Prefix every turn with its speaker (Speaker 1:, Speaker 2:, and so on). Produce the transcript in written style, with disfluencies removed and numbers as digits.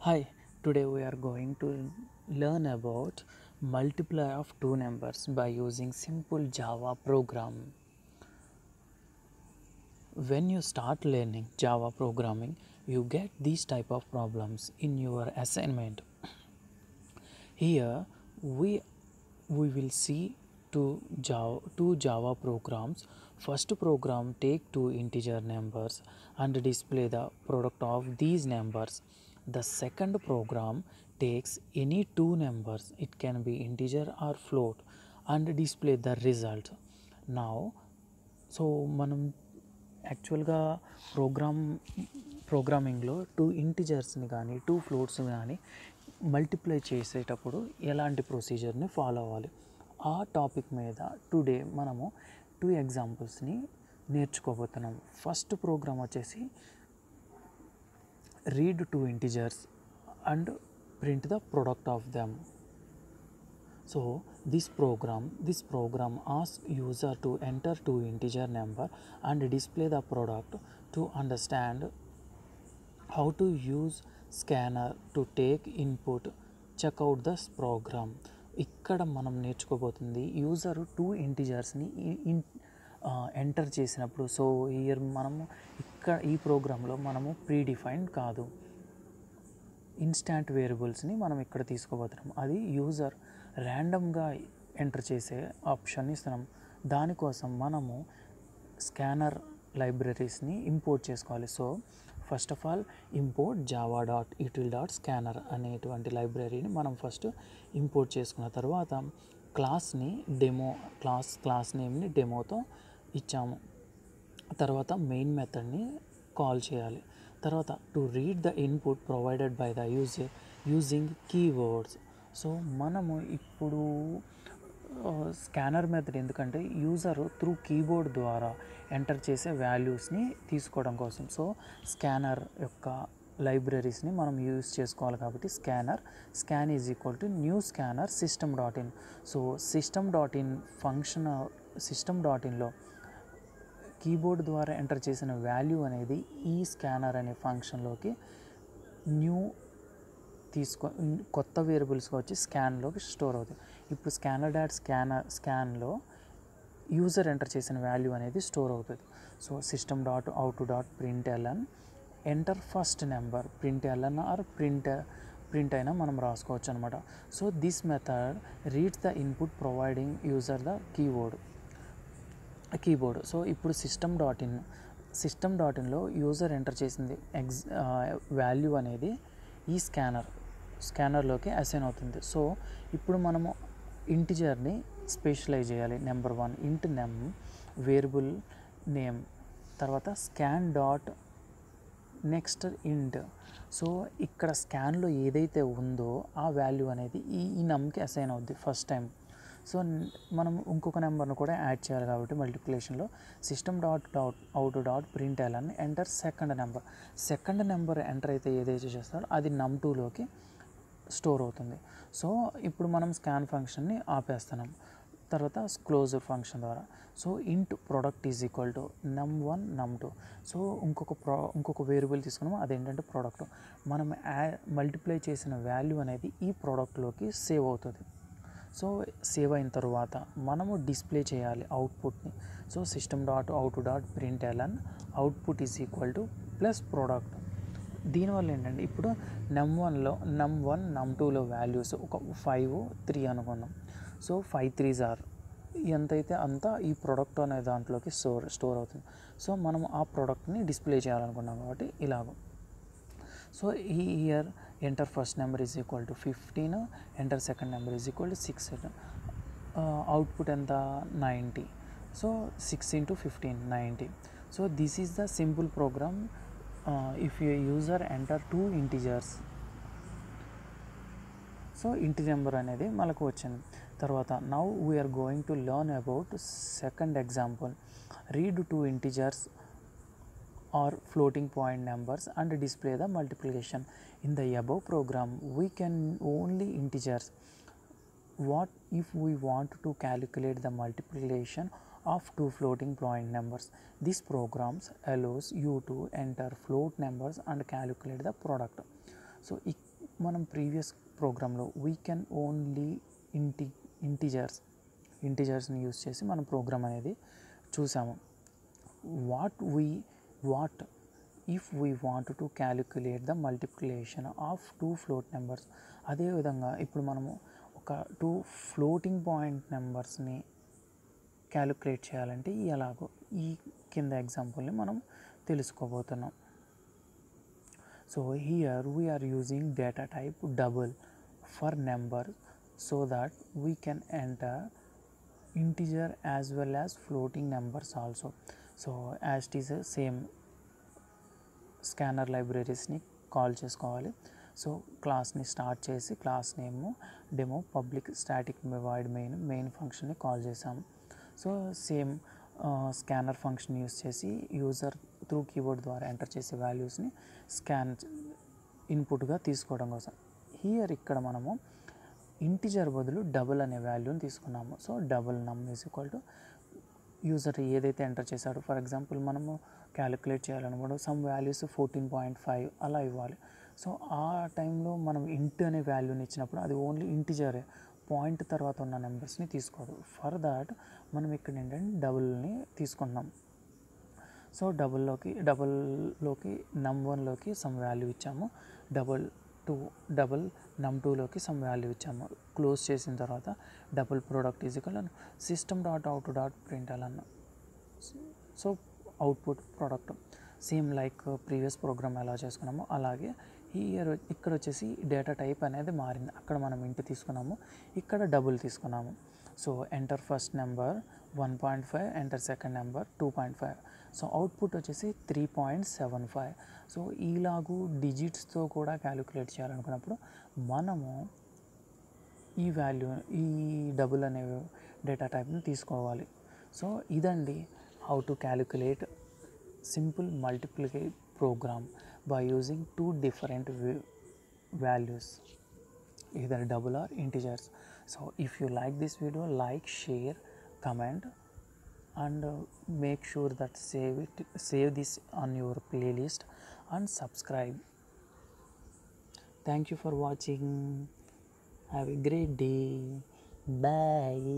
Speaker 1: Hi, today we are going to learn about multiply of two numbers by using simple Java program. When you start learning Java programming, you get these type of problems in your assignment. Here we will see two Java programs. First program take two integer numbers and display the product of these numbers. The second program takes any two numbers, it can be integer or float, and display the result. Now, so మనం యాక్చువల్గా ప్రోగ్రామింగ్లో two ఇంటిజర్స్ని కానీ two ఫ్లోట్స్ని కానీ multiply చేసేటప్పుడు ఎలాంటి ప్రొసీజర్ని follow అవ్వాలి ఆ topic మీద today మనము టూ ఎగ్జాంపుల్స్ని నేర్చుకోబోతున్నాం. ఫస్ట్ ప్రోగ్రామ్ వచ్చేసి read two integers and print the product of them. So this program asks user to enter two integer number and display the product. To understand how to use scanner to take input, check out this program. ఇక్కడ మనం నేర్చుకోబోతుంది user two ఇంటిజర్స్ని enter చేసినప్పుడు. So year మనము ఈ ప్రోగ్రాంలో మనము predefined కాదు, instant వేరియబుల్స్ని మనం ఇక్కడ తీసుకోబోతున్నాం. అది యూజర్ ర్యాండమ్గా ఎంటర్ చేసే ఆప్షన్ ఇస్తున్నాం. దానికోసం మనము స్కానర్ లైబ్రరీస్ని ఇంపోర్ట్ చేసుకోవాలి. So first of all import java.util.scanner అనేటువంటి లైబ్రరీని మనం ఫస్ట్ ఇంపోర్ట్ చేసుకున్న తర్వాత క్లాస్ని క్లాస్ నేమ్ని డెమోతో ఇచ్చాము. తర్వాత మెయిన్ మెథడ్ని కాల్ చేయాలి. తర్వాత to read the input provided by the user using keywords. So మనము ఇప్పుడు స్కానర్ మెథడ్ ఎందుకంటే యూజర్ త్రూ కీబోర్డ్ ద్వారా ఎంటర్ చేసే వాల్యూస్ని తీసుకోవడం కోసం. సో స్కానర్ యొక్క లైబ్రరీస్ని మనం యూజ్ చేసుకోవాలి కాబట్టి scan is equal to new scanner system.in. So system.in function system.inలో కీబోర్డ్ ద్వారా ఎంటర్ చేసిన వాల్యూ అనేది ఈ స్కానర్ అనే ఫంక్షన్లోకి న్యూ కొత్త వేరియబుల్స్గా వచ్చి స్కాన్లోకి స్టోర్ అవుతుంది. ఇప్పుడు స్కాన్లో యూజర్ ఎంటర్ చేసిన వాల్యూ అనేది స్టోర్ అవుతుంది. So system.out.println enter first number println or print అయినా మనం రాసుకోవచ్చు అనమాట. So this method reads the input providing user the keyboard. So ఇప్పుడు system.inలో యూజర్ ఎంటర్ చేసింది వాల్యూ అనేది ఈ స్కానర్లోకి అసైన్ అవుతుంది. సో ఇప్పుడు మనము ఇంటిజర్ని స్పెషలైజ్ చేయాలి. నెంబర్ 1 ఇంట్ నెమ్ వేరియబుల్ నేమ్, తర్వాత స్కాన్ డాట్ నెక్స్ట్ ఇంట్. సో ఇక్కడ స్కాన్లో ఏదైతే ఉందో ఆ వాల్యూ అనేది ఈ నమ్కి అసైన్ అవుద్ది ఫస్ట్ టైం. సో మనం ఇంకొక నెంబర్ను కూడా యాడ్ చేయాలి కాబట్టి మల్టిప్లికేషన్లో system.out.println enter second number enter అయితే ఏదైతే చేస్తారో అది num2లోకి స్టోర్ అవుతుంది. సో ఇప్పుడు మనం స్కాన్ ఫంక్షన్ని ఆపేస్తున్నాం. తర్వాత క్లోజర్ ఫంక్షన్ ద్వారా so int product is equal to num1 num2. So ఇంకొక వేరియబుల్ తీసుకున్నాము, అదేంటంటే ప్రోడక్ట్. మనం మల్టిప్లై చేసిన వాల్యూ అనేది ఈ ప్రోడక్ట్లోకి సేవ్ అవుతుంది. సో సేవ్ అయిన తర్వాత మనము డిస్ప్లే చేయాలి అవుట్పుట్ని. So system.out.println output is equal to plus product. దీనివల్ల ఏంటంటే ఇప్పుడు num1 num2లో వాల్యూస్ ఒక 5 3 అనుకుందాం. సో 5 3s ఆర్ ఎంతైతే అంత ఈ ప్రోడక్ట్ అనే దాంట్లోకి స్టోర్ అవుతుంది. సో మనం ఆ ప్రోడక్ట్ని డిస్ప్లే చేయాలనుకున్నాం కాబట్టి ఇలాగ. So here enter first number is equal to 15, enter second number is equal to 6. Output ఎంత 90. So 6 × 15 90. So this is the simple program. If you user enter two integers, so ఇంటి number అనేది మనకు వచ్చింది. తర్వాత now we are going to learn about second example. Read two integers or floating point numbers and display the multiplication. In the above program we can only integers. What if we want to calculate the multiplication of two floating point numbers? This program allows you to enter float numbers and calculate the product. So మనం previous ప్రోగ్రాంలో we can only ఇంటిజర్స్ని use చేసి మనం programme అనేది చూసాము. What if we want to calculate the multiplication of 2 float numbers. అదేవిధంగా ఇప్పుడు మనము ఒక 2 ఫ్లోటింగ్ పాయింట్ నెంబర్స్ని క్యాలిక్యులేట్ చేయాలంటే ఎలాగో ఈ కింద ఎగ్జాంపుల్ని మనం తెలుసుకోబోతున్నాం. So here we are using data type double for number so that we can enter integer as well as floating numbers also. So as it is same scanner లైబ్రరీస్ని call చేసుకోవాలి. So క్లాస్ని start చేసి class name demo public static void main ఫంక్షన్ని call చేసాము. So same scanner function use చేసి user through keyboard ద్వారా enter చేసే వాల్యూస్ని స్కాన్ ఇన్పుట్గా తీసుకోవడం కోసం హియర్ ఇక్కడ మనము ఇంటిజర్ బదులు డబుల్ అనే వాల్యూని తీసుకున్నాము. సో డబుల్ నమ్ ఈజ్ ఈక్వల్ టు యూజర్ ఏదైతే ఎంటర్ చేశాడో, ఫర్ ఎగ్జాంపుల్ మనము క్యాలిక్యులేట్ చేయాలనుకోవడం సమ్ వాల్యూస్ 14.5 అలా ఇవ్వాలి. సో ఆ టైంలో మనం ఇంట్ అనే వాల్యూని ఇచ్చినప్పుడు అది ఓన్లీ ఇంటిజరే, పాయింట్ తర్వాత ఉన్న నెంబర్స్ని తీసుకోదు. ఫర్ దాట్ మనం ఇక్కడ ఏంటంటే డబుల్ని తీసుకుంటున్నాం. సో డబుల్లోకి num1లోకి సమ్ వాల్యూ ఇచ్చాము, డబుల్ num2లోకి సమ్ వాల్యూ ఇచ్చాము. క్లోజ్ చేసిన తర్వాత double product is equal system.out.println. So output product same like previous program ఎలా చేసుకున్నామో అలాగే ఇక్కడ వచ్చేసి డేటా టైప్ అనేది మారింది. అక్కడ మనం ఇంటి తీసుకున్నాము, ఇక్కడ డబుల్ తీసుకున్నాము. So enter first number 1.5, enter second number 2.5. So output వచ్చేసి 3.75. సో ఈలాగు డిజిట్స్తో కూడా క్యాలిక్యులేట్ చేయాలనుకున్నప్పుడు మనము ఈ డబుల్ అనే డేటా టైప్ని తీసుకోవాలి. సో ఇదండి how to calculate simple multiplication program by using 2 different values, either double or integers. So if you like this video, like, share, comment, and make sure that save this on your playlist and subscribe. Thank you for watching. Have a great day. Bye.